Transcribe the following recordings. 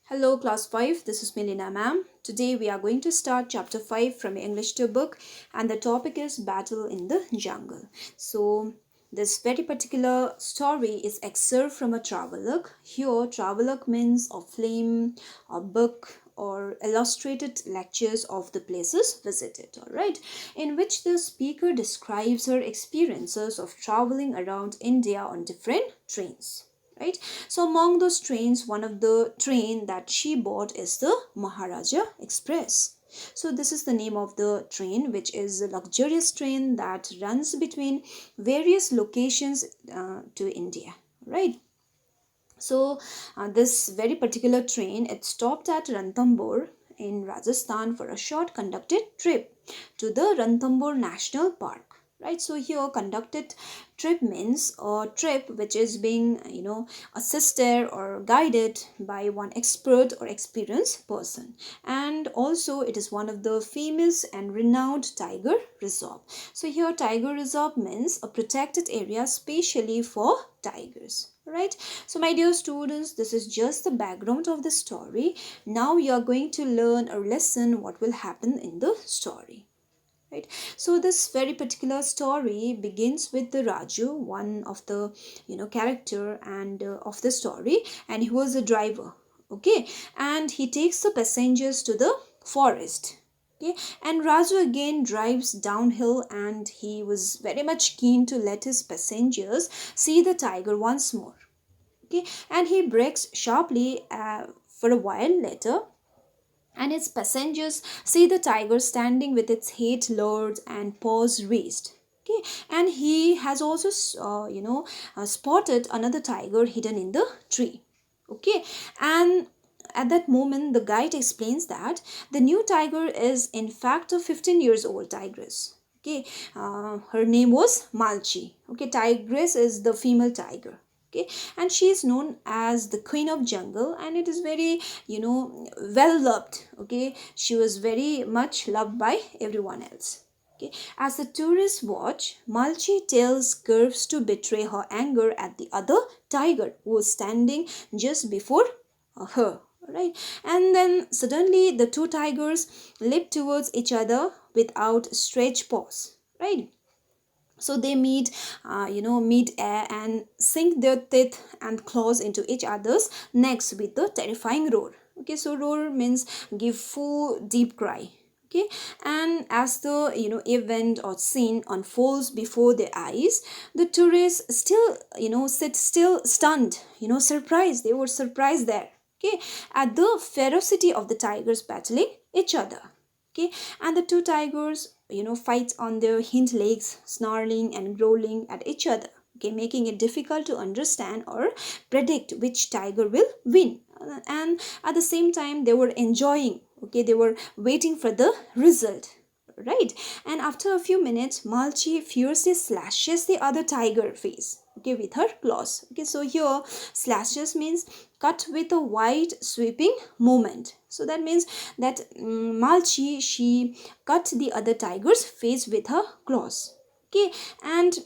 Hello, class 5. This is Melina, ma'am. Today we are going to start chapter 5 from English to book, and the topic is Battle in the Jungle. So, this very particular story is excerpt from a travelogue. Here, travelogue means a film, a book, or illustrated lectures of the places visited, all right, in which the speaker describes her experiences of traveling around India on different trains, right? So among those trains, one of the train that she bought is the Maharaja Express. So this is the name of the train, which is a luxurious train that runs between various locations to India, right? So this very particular train, it stopped at Ranthambore in Rajasthan for a short conducted trip to the Ranthambore National Park. Right, so here conducted trip means a trip which is being assisted or guided by one expert or experienced person, and also it is one of the famous and renowned tiger reserve. So here tiger reserve means a protected area specially for tigers, right? So my dear students, this is just the background of the story. Now you are going to learn or listen what will happen in the story, right? So this very particular story begins with the Raju, one of the character and of the story, and he was a driver, okay, and he takes the passengers to the forest. Okay, and Raju again drives downhill, and he was very much keen to let his passengers see the tiger once more. Okay, and he brakes sharply for a while later, and his passengers see the tiger standing with its head lowered and paws raised. Okay, and he has also spotted another tiger hidden in the tree. Okay, and at that moment the guide explains that the new tiger is in fact a 15 years old tigress. Okay, her name was Malchi. Okay, tigress is the female tiger. Okay, and she is known as the queen of jungle, and it is very well loved. Okay, she was very much loved by everyone else. Okay, as the tourists watch, Malchi tails curves to betray her anger at the other tiger who was standing just before her, right? And then suddenly the two tigers leap towards each other without stretched paws, right? So they meet air and sink their teeth and claws into each other's necks with a terrifying roar. Okay, so roar means give full deep cry. Okay, and as the event or scene unfolds before their eyes, the tourists still sit still stunned, surprised. They were surprised there, okay, at the ferocity of the tigers battling each other. Okay, and the two tigers fight on their hind legs, snarling and growling at each other, okay, making it difficult to understand or predict which tiger will win. And at the same time they were enjoying, okay, they were waiting for the result, right? And after a few minutes, Malchi fiercely slashes the other tiger face, okay, with her claws. Okay, so here slashes means cut with a wide sweeping movement. So that means that Malchi, she cut the other tiger's face with her claws. Okay, and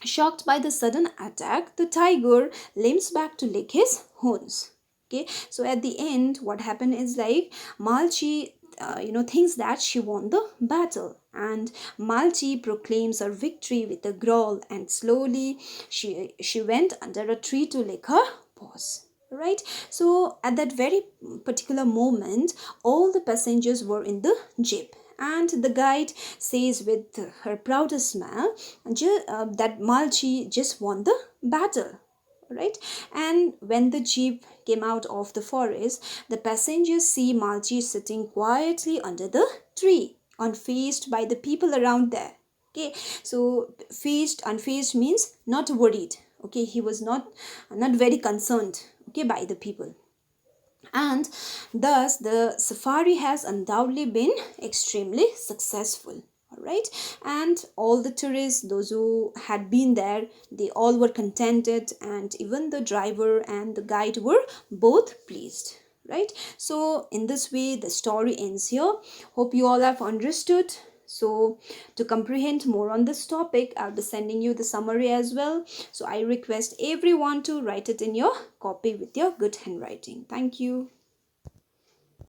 shocked by the sudden attack, the tiger limps back to lick his horns. Okay, so at the end, what happened is like Malchi, thinks that she won the battle, and Malchi proclaims her victory with a growl, and slowly she went under a tree to lick her paws. Right, so at that very particular moment, all the passengers were in the jeep, and the guide says with her proudest smile that Malchi just won the battle, right? And when the jeep came out of the forest, the passengers see Malchi sitting quietly under the tree, unfazed by the people around there. Okay, so unfazed means not worried. Okay, he was not very concerned, okay, by the people, and thus the safari has undoubtedly been extremely successful. All right, and all the tourists, those who had been there, they all were contented, and even the driver and the guide were both pleased, right? So in this way the story ends here. Hope you all have understood. So to comprehend more on this topic, I'll be sending you the summary as well. So I request everyone to write it in your copy with your good handwriting. Thank you.